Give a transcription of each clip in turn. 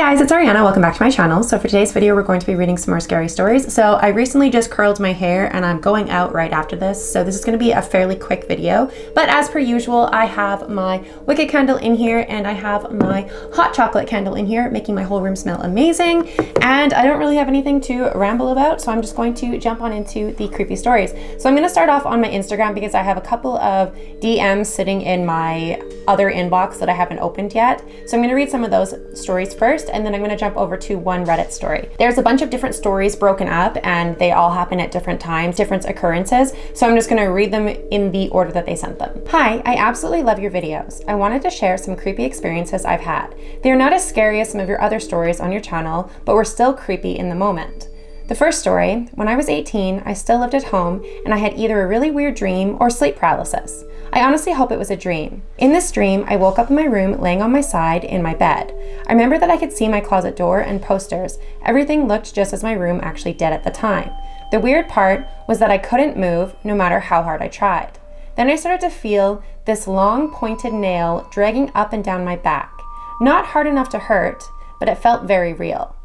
Hi guys, it's Ariana. Welcome back to my channel. So for today's video, we're going to be reading some more scary stories. So I recently just curled my hair and I'm going out right after this. So this is going to be a fairly quick video. But as per usual, I have my wicked candle in here and I have my hot chocolate candle in here, making my whole room smell amazing. And I don't really have anything to ramble about, so I'm just going to jump on into the creepy stories. So I'm going to start off on my Instagram because I have a couple of DMs sitting in my other inbox that I haven't opened yet. So I'm going to read some of those stories first, and then I'm going to jump over to one Reddit story. There's a bunch of different stories broken up and they all happen at different times, different occurrences. So I'm just going to read them in the order that they sent them. Hi, I absolutely love your videos. I wanted to share some creepy experiences I've had. They are not as scary as some of your other stories on your channel, but were still creepy in the moment. The first story, when I was 18, I still lived at home and I had either a really weird dream or sleep paralysis. I honestly hope it was a dream. In this dream, I woke up in my room laying on my side in my bed. I remember that I could see my closet door and posters. Everything looked just as my room actually did at the time. The weird part was that I couldn't move no matter how hard I tried. Then I started to feel this long pointed nail dragging up and down my back. Not hard enough to hurt, but it felt very real.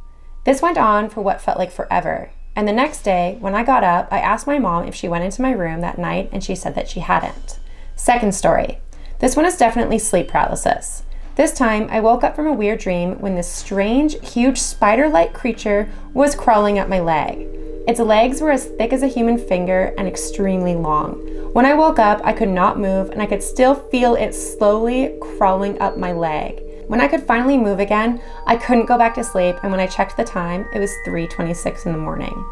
This went on for what felt like forever. And the next day, when I got up, I asked my mom if she went into my room that night and she said that she hadn't. Second story. This one is definitely sleep paralysis. This time, I woke up from a weird dream when this strange, huge spider-like creature was crawling up my leg. Its legs were as thick as a human finger and extremely long. When I woke up, I could not move and I could still feel it slowly crawling up my leg. When I could finally move again, I couldn't go back to sleep, and when I checked the time, it was 3:26 in the morning.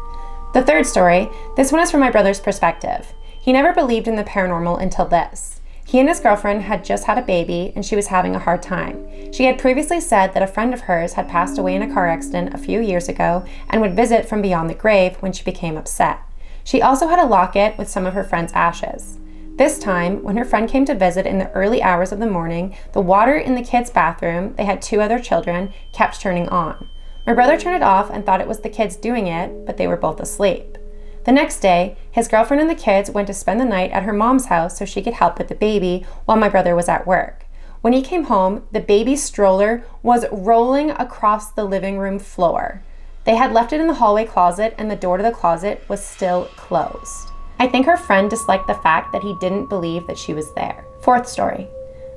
The third story, this one is from my brother's perspective. He never believed in the paranormal until this. He and his girlfriend had just had a baby and she was having a hard time. She had previously said that a friend of hers had passed away in a car accident a few years ago and would visit from beyond the grave when she became upset. She also had a locket with some of her friend's ashes. This time, when her friend came to visit in the early hours of the morning, the water in the kids' bathroom, they had 2 other children, kept turning on. My brother turned it off and thought it was the kids doing it, but they were both asleep. The next day, his girlfriend and the kids went to spend the night at her mom's house so she could help with the baby while my brother was at work. When he came home, the baby's stroller was rolling across the living room floor. They had left it in the hallway closet and the door to the closet was still closed. I think her friend disliked the fact that he didn't believe that she was there. Fourth story.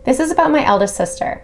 This is about my eldest sister.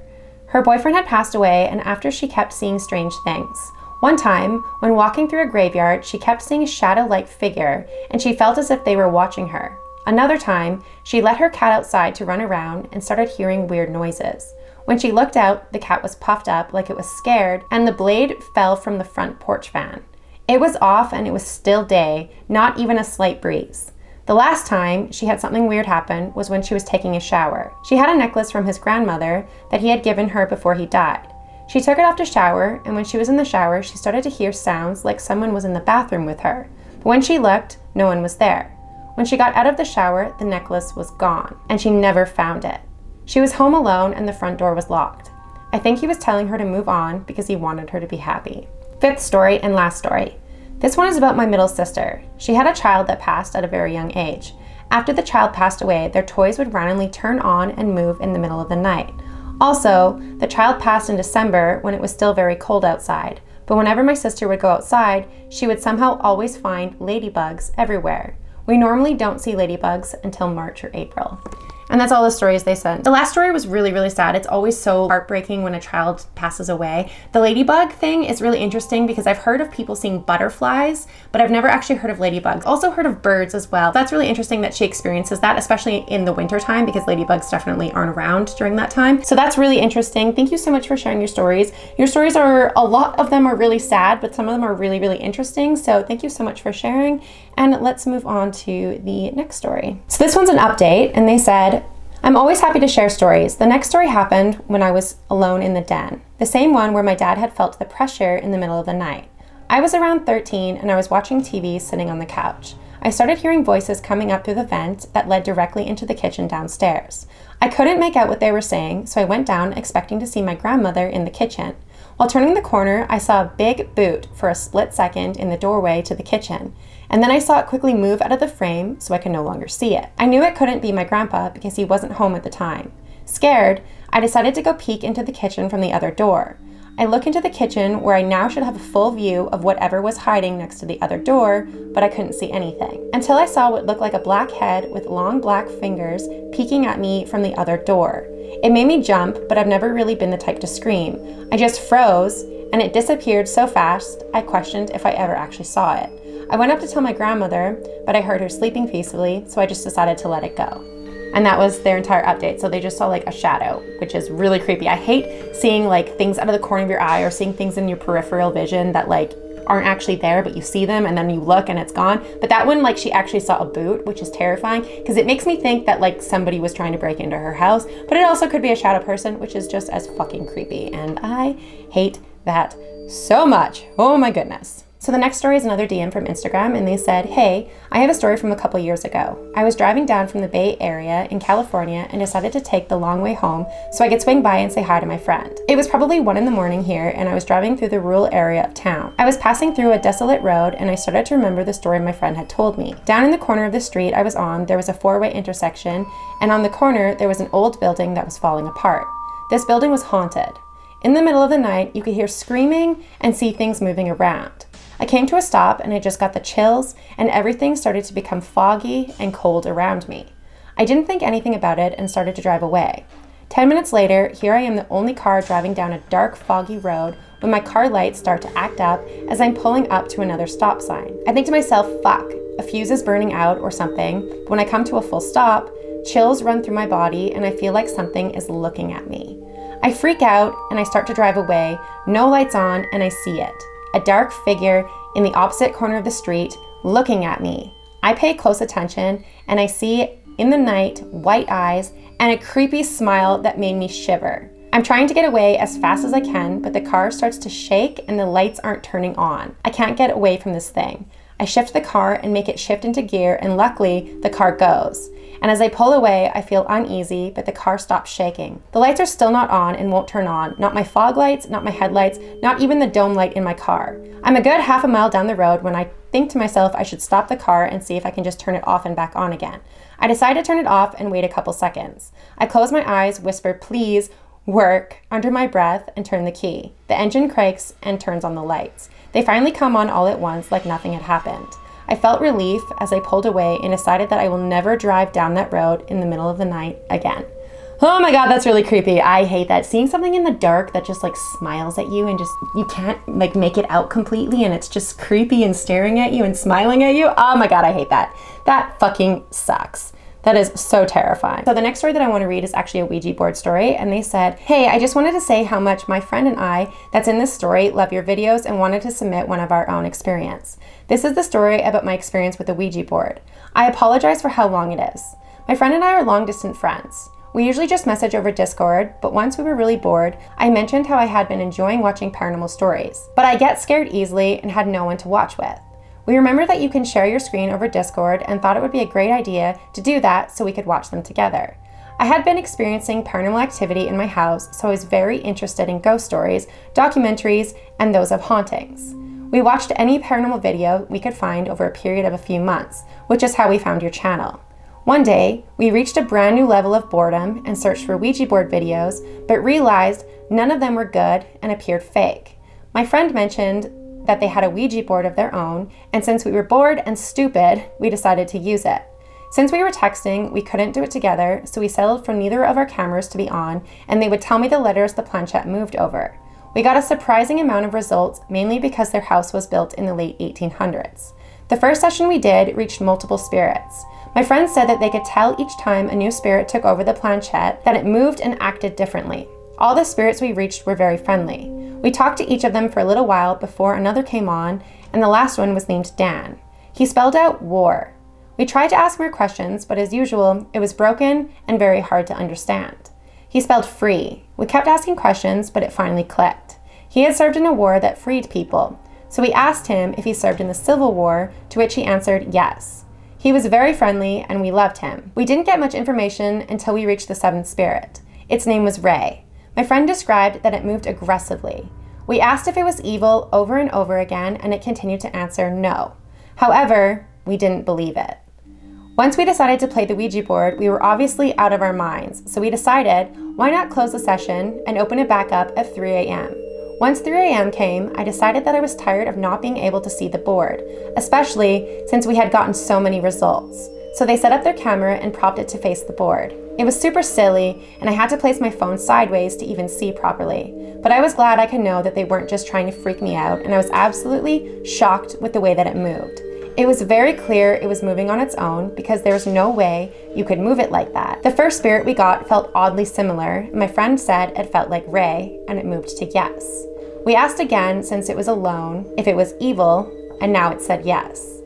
Her boyfriend had passed away and after she kept seeing strange things. One time, when walking through a graveyard, she kept seeing a shadow-like figure and she felt as if they were watching her. Another time, she let her cat outside to run around and started hearing weird noises. When she looked out, the cat was puffed up like it was scared and the blade fell from the front porch fan. It was off and it was still day, not even a slight breeze. The last time she had something weird happen was when she was taking a shower. She had a necklace from his grandmother that he had given her before he died. She took it off to shower, and when she was in the shower, she started to hear sounds like someone was in the bathroom with her. But when she looked, no one was there. When she got out of the shower, the necklace was gone, and she never found it. She was home alone and the front door was locked. I think he was telling her to move on because he wanted her to be happy. Fifth story and last story. This one is about my middle sister. She had a child that passed at a very young age. After the child passed away, their toys would randomly turn on and move in the middle of the night. Also, the child passed in December when it was still very cold outside, but whenever my sister would go outside, she would somehow always find ladybugs everywhere. We normally don't see ladybugs until March or April. And that's all the stories they sent. The last story was really, really sad. It's always so heartbreaking when a child passes away. The ladybug thing is really interesting because I've heard of people seeing butterflies, but I've never actually heard of ladybugs. Also heard of birds as well. That's really interesting that she experiences that, especially in the winter time because ladybugs definitely aren't around during that time. So that's really interesting. Thank you so much for sharing your stories. Your stories are, a lot of them are really sad, but some of them are really, really interesting. So thank you so much for sharing. And let's move on to the next story. So this one's an update and they said, I'm always happy to share stories. The next story happened when I was alone in the den. The same one where my dad had felt the pressure in the middle of the night. I was around 13 and I was watching TV sitting on the couch. I started hearing voices coming up through the vent that led directly into the kitchen downstairs. I couldn't make out what they were saying, so I went down expecting to see my grandmother in the kitchen. While turning the corner, I saw a big boot for a split second in the doorway to the kitchen, and then I saw it quickly move out of the frame so I could no longer see it. I knew it couldn't be my grandpa because he wasn't home at the time. Scared, I decided to go peek into the kitchen from the other door. I look into the kitchen where I now should have a full view of whatever was hiding next to the other door, but I couldn't see anything. Until I saw what looked like a black head with long black fingers peeking at me from the other door. It made me jump, but I've never really been the type to scream. I just froze, and it disappeared so fast, I questioned if I ever actually saw it. I went up to tell my grandmother, but I heard her sleeping peacefully, so I just decided to let it go. And that was their entire update. So they just saw like a shadow, which is really creepy. I hate seeing like things out of the corner of your eye or seeing things in your peripheral vision that like aren't actually there, but you see them and then you look and it's gone. But that one, like she actually saw a boot, which is terrifying because it makes me think that like somebody was trying to break into her house, but it also could be a shadow person, which is just as fucking creepy. And I hate that so much. Oh my goodness. So the next story is another DM from Instagram, and they said, hey, I have a story from a couple years ago. I was driving down from the Bay Area in California and decided to take the long way home so I could swing by and say hi to my friend. It was probably 1 a.m. here, and I was driving through the rural area of town. I was passing through a desolate road, and I started to remember the story my friend had told me. Down in the corner of the street I was on, there was a 4-way intersection, and on the corner there was an old building that was falling apart. This building was haunted. In the middle of the night, you could hear screaming and see things moving around. I came to a stop and I just got the chills and everything started to become foggy and cold around me. I didn't think anything about it and started to drive away. 10 minutes later, here I am, the only car driving down a dark, foggy road when my car lights start to act up as I'm pulling up to another stop sign. I think to myself, fuck, a fuse is burning out or something. But when I come to a full stop, chills run through my body and I feel like something is looking at me. I freak out and I start to drive away, no lights on, and I see it. A dark figure in the opposite corner of the street looking at me. I pay close attention and I see in the night white eyes and a creepy smile that made me shiver. I'm trying to get away as fast as I can, but the car starts to shake and the lights aren't turning on. I can't get away from this thing. I shift the car and make it shift into gear, and luckily the car goes. And as I pull away, I feel uneasy, but the car stops shaking. The lights are still not on and won't turn on. Not my fog lights, not my headlights, not even the dome light in my car. I'm a good half a mile down the road when I think to myself I should stop the car and see if I can just turn it off and back on again. I decide to turn it off and wait a couple seconds. I close my eyes, whisper, please, work, under my breath, and turn the key. The engine cranks and turns on the lights. They finally come on all at once like nothing had happened. I felt relief as I pulled away and decided that I will never drive down that road in the middle of the night again. Oh my god, that's really creepy. I hate that. Seeing something in the dark that just like smiles at you and just, you can't like make it out completely and it's just creepy and staring at you and smiling at you. Oh my god, I hate that. That fucking sucks. That is so terrifying. So the next story that I want to read is actually a Ouija board story, and they said, hey, I just wanted to say how much my friend and I that's in this story love your videos and wanted to submit one of our own experience. This is the story about my experience with the Ouija board. I apologize for how long it is. My friend and I are long distance friends. We usually just message over Discord, but once we were really bored, I mentioned how I had been enjoying watching paranormal stories, but I get scared easily and had no one to watch with. We remember that you can share your screen over Discord and thought it would be a great idea to do that so we could watch them together. I had been experiencing paranormal activity in my house, so I was very interested in ghost stories, documentaries, and those of hauntings. We watched any paranormal video we could find over a period of a few months, which is how we found your channel. One day, we reached a brand new level of boredom and searched for Ouija board videos, but realized none of them were good and appeared fake. My friend mentioned that they had a Ouija board of their own, and since we were bored and stupid, we decided to use it. Since we were texting, we couldn't do it together, so we settled for neither of our cameras to be on, and they would tell me the letters the planchette moved over. We got a surprising amount of results, mainly because their house was built in the late 1800s. The first session we did reached multiple spirits. My friend said that they could tell each time a new spirit took over the planchette that it moved and acted differently. All the spirits we reached were very friendly. We talked to each of them for a little while before another came on, and the last one was named Dan. He spelled out war. We tried to ask more questions, but as usual, it was broken and very hard to understand. He spelled free. We kept asking questions, but it finally clicked. He had served in a war that freed people, so we asked him if he served in the Civil War, to which he answered yes. He was very friendly, and we loved him. We didn't get much information until we reached the seventh spirit. Its name was Ray. My friend described that it moved aggressively. We asked if it was evil over and over again, and it continued to answer no. However, we didn't believe it. Once we decided to play the Ouija board, we were obviously out of our minds, so we decided, why not close the session and open it back up at 3 a.m. Once 3 a.m. came, I decided that I was tired of not being able to see the board, especially since we had gotten so many results. So they set up their camera and propped it to face the board. It was super silly, and I had to place my phone sideways to even see properly. But I was glad I could know that they weren't just trying to freak me out, and I was absolutely shocked with the way that it moved. It was very clear it was moving on its own because there was no way you could move it like that. The first spirit we got felt oddly similar. My friend said it felt like Ray, and it moved to yes. We asked again, since it was alone, if it was evil, and now it said yes.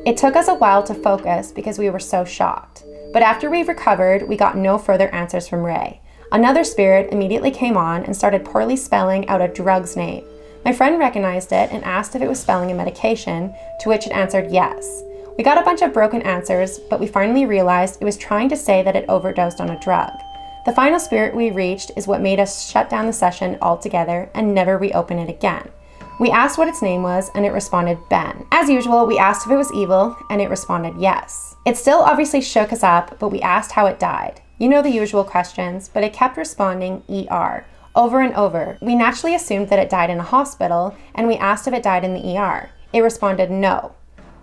It took us a while to focus because we were so shocked. But after we recovered, we got no further answers from Ray. Another spirit immediately came on and started poorly spelling out a drug's name. My friend recognized it and asked if it was spelling a medication, to which it answered yes. We got a bunch of broken answers, but we finally realized it was trying to say that it overdosed on a drug. The final spirit we reached is what made us shut down the session altogether and never reopen it again. We asked what its name was, and it responded Ben. As usual, we asked if it was evil, and it responded yes. It still obviously shook us up, but we asked how it died. You know the usual questions, but it kept responding ER, over and over. We naturally assumed that it died in a hospital, and we asked if it died in the ER. It responded no.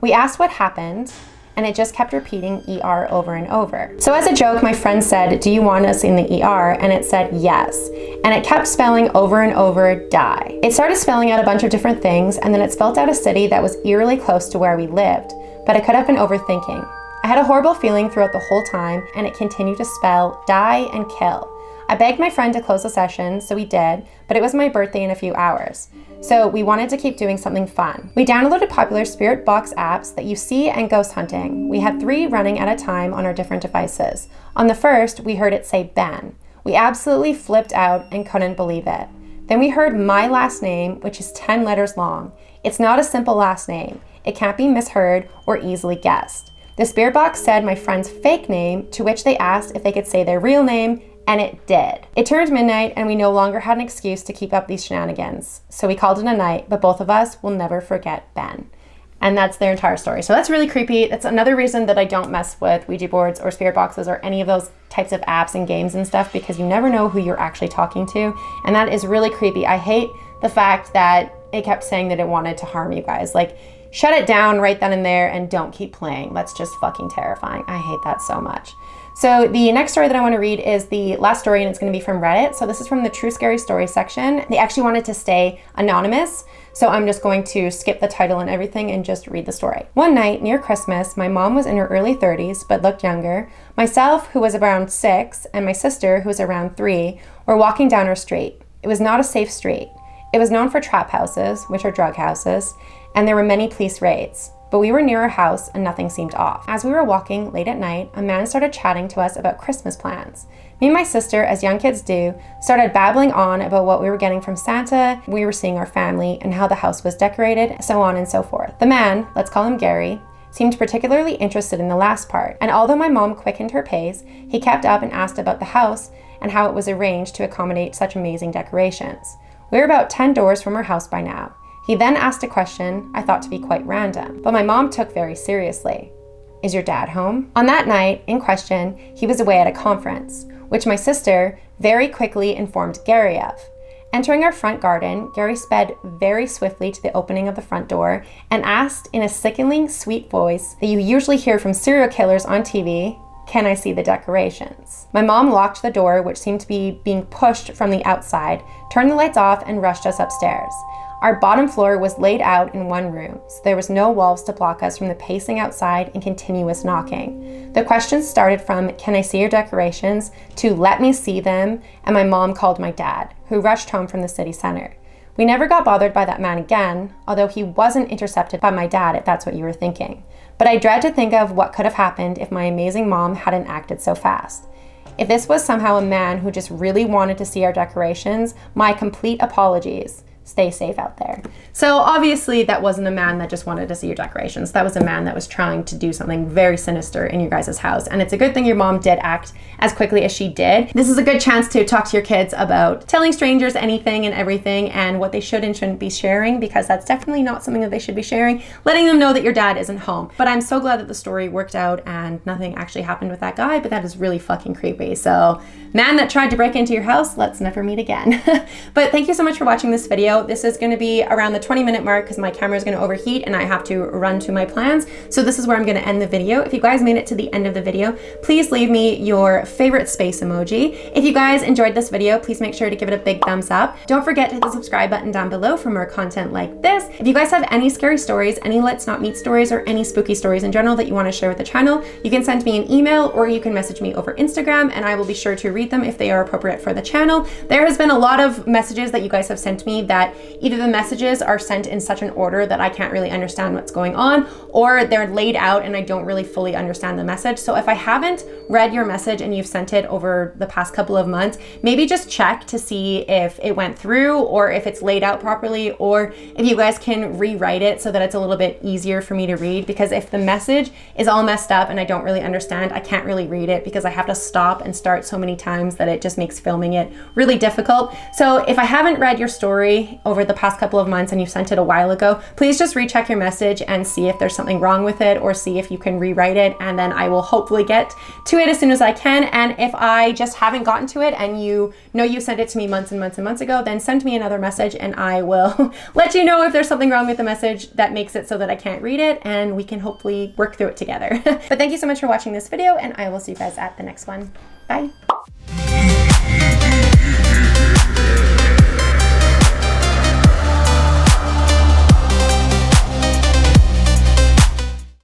We asked what happened, and it just kept repeating ER over and over. So as a joke, my friend said, "Do you want us in the ER?" And it said yes. And it kept spelling over and over, die. It started spelling out a bunch of different things, and then it spelled out a city that was eerily close to where we lived, but it could have been overthinking. I had a horrible feeling throughout the whole time, and it continued to spell die and kill. I begged my friend to close the session, so we did, but it was my birthday in a few hours. So we wanted to keep doing something fun. We downloaded popular spirit box apps that you see and ghost hunting. We had 3 running at a time on our different devices. On the first, we heard it say Ben. We absolutely flipped out and couldn't believe it. Then we heard my last name, which is 10 letters long. It's not a simple last name. It can't be misheard or easily guessed. The spirit box said my friend's fake name, to which they asked if they could say their real name, and it did. It turned midnight and we no longer had an excuse to keep up these shenanigans. So we called it a night, but both of us will never forget Ben. And that's their entire story. So that's really creepy. That's another reason that I don't mess with Ouija boards or spirit boxes or any of those types of apps and games and stuff, because you never know who you're actually talking to. And that is really creepy. I hate the fact that it kept saying that it wanted to harm you guys. Like, shut it down right then and there and don't keep playing. That's just fucking terrifying. I hate that so much. So the next story that I want to read is the last story, and it's going to be from Reddit. So this is from the True Scary Stories section. They actually wanted to stay anonymous, so I'm just going to skip the title and everything and just read the story. One night near Christmas, my mom was in her early 30s but looked younger. Myself, who was around 6, and my sister, who was around 3, were walking down our street. It was not a safe street. It was known for trap houses, which are drug houses, and there were many police raids. But we were near our house and nothing seemed off. As we were walking late at night, a man started chatting to us about Christmas plans. Me and my sister, as young kids do, started babbling on about what we were getting from Santa, we were seeing our family, and how the house was decorated, so on and so forth. The man, let's call him Gary, seemed particularly interested in the last part, and although my mom quickened her pace, he kept up and asked about the house and how it was arranged to accommodate such amazing decorations. We were about 10 doors from our house by now. He then asked a question I thought to be quite random, but my mom took very seriously. Is your dad home? On that night in question, he was away at a conference, which my sister very quickly informed Gary of. Entering our front garden, Gary sped very swiftly to the opening of the front door and asked in a sickeningly sweet voice that you usually hear from serial killers on TV, "Can I see the decorations?" My mom locked the door, which seemed to be being pushed from the outside, turned the lights off, and rushed us upstairs. Our bottom floor was laid out in one room, so there was no walls to block us from the pacing outside and continuous knocking. The questions started from, "Can I see your decorations?" to "Let me see them," and my mom called my dad, who rushed home from the city center. We never got bothered by that man again, although he wasn't intercepted by my dad, if that's what you were thinking. But I dread to think of what could have happened if my amazing mom hadn't acted so fast. If this was somehow a man who just really wanted to see our decorations, my complete apologies. stay safe out there. So obviously that wasn't a man that just wanted to see your decorations. That was a man that was trying to do something very sinister in your guys' house. And it's a good thing your mom did act as quickly as she did. This is a good chance to talk to your kids about telling strangers anything and everything and what they should and shouldn't be sharing, because that's definitely not something that they should be sharing. Letting them know that your dad isn't home. But I'm so glad that the story worked out and nothing actually happened with that guy, but that is really fucking creepy. So man that tried to break into your house, let's never meet again. But thank you so much for watching this video. This is going to be around the 20-minute mark because my camera is going to overheat and I have to run to my plans. So this is where I'm going to end the video. If you guys made it to the end of the video, please leave me your favorite space emoji. If you guys enjoyed this video, please make sure to give it a big thumbs up. Don't forget to hit the subscribe button down below for more content like this. If you guys have any scary stories, any Let's Not Meet stories, or any spooky stories in general that you want to share with the channel, you can send me an email or you can message me over Instagram and I will be sure to read them if they are appropriate for the channel. There has been a lot of messages that you guys have sent me that either the messages are sent in such an order that I can't really understand what's going on, or they're laid out and I don't really fully understand the message. So if I haven't read your message and you've sent it over the past couple of months, maybe just check to see if it went through or if it's laid out properly, or if you guys can rewrite it so that it's a little bit easier for me to read, because if the message is all messed up and I don't really understand, I can't really read it because I have to stop and start so many times that it just makes filming it really difficult. So if I haven't read your story over the past couple of months and you sent it a while ago, please just recheck your message and see if there's something wrong with it, or see if you can rewrite it, and then I will hopefully get to it as soon as I can. And if I just haven't gotten to it and you know you sent it to me months and months and months ago, then send me another message and I will let you know if there's something wrong with the message that makes it so that I can't read it, and we can hopefully work through it together. But thank you so much for watching this video and I will see you guys at the next one. Bye.